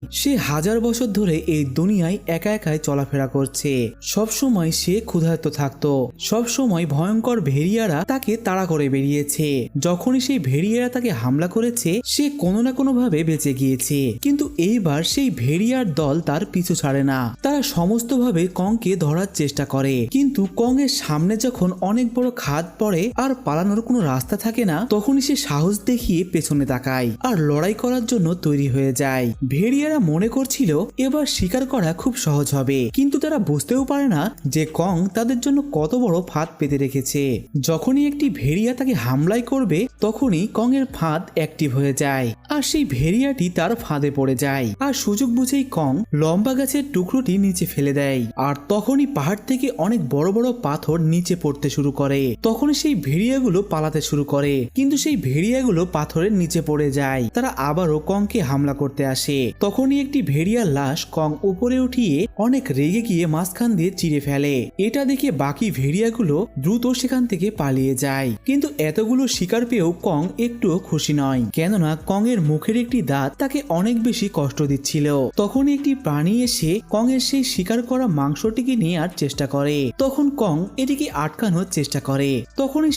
সে হাজার বছর ধরে এই দুনিয়ায় একা একাই চলাফেরা করছে। সব সময় সে ক্ষুধার্ত থাকতো। সব সময় ভয়ঙ্কর ভেড়িয়ারা তাকে তাড়া করে বেরিয়েছে। যখনই সেই ভেড়িয়ারা তাকে হামলা করেছে সে কোনো না কোনো ভাবে বেঁচে গিয়েছে। কিন্তু এইবার সেই ভেড়িয়ার দল তার পিছু ছাড়ে না। তারা সমস্তভাবে কংকে ধরার চেষ্টা করে, কিন্তু কং এর সামনে যখন অনেক বড় খাদ পড়ে আর পালানোর কোনো রাস্তা থাকে না, তখনই সে সাহস দেখিয়ে পেছনে তাকায় আর লড়াই করার জন্য তৈরি হয়ে যায়। ভেড়িয়ারা মনে করছিল এবার শিকার করা খুব সহজ হবে, কিন্তু তারা বুঝতেও পারে না যে কং তাদের জন্য কত বড় ফাঁদ পেতে রেখেছে। যখনই একটি ভেড়িয়া তাকে হামলাই করবে তখনই কং এর ফাঁদ অ্যাক্টিভ হয়ে যায় আর সেই ভেড়িয়াটি তার ফাঁদে পড়ে যায়। আর সুযোগ বুঝেই কং লম্বা গাছের টুকরোটি নিচে ফেলে দেয় আর তখনই পাহাড় থেকে অনেক বড় বড় পাথর নিচে পড়তে শুরু করে। তখনই সেই ভেড়িয়াগুলো পালাতে শুরু করে, কিন্তু সেই ভেড়িয়াগুলো পাথরের নিচে পড়ে যায়। তারা আবারও কংকে হামলা করতে আসে। তখনই একটি ভেড়িয়ার লাশ কং উপরে উঠিয়ে অনেক রেগে গিয়ে মাঝখান দিয়ে চিড়ে ফেলে। এটা দেখে বাকি ভেড়িয়াগুলো দ্রুত সেখান থেকে পালিয়ে যায়। কিন্তু এতগুলো শিকার পেয়েও কং একটুও খুশি নয়, কেননা কং এর মুখের একটি দাঁত তাকে অনেক বেশি কষ্ট দিচ্ছিল। তখনই একটি প্রাণী এসে কং এর সেই শিকার করা মাংসটিকে নেওয়ার চেষ্টা করে। তখন কং এটিকে আটকানোর চেষ্টা করে। তখনই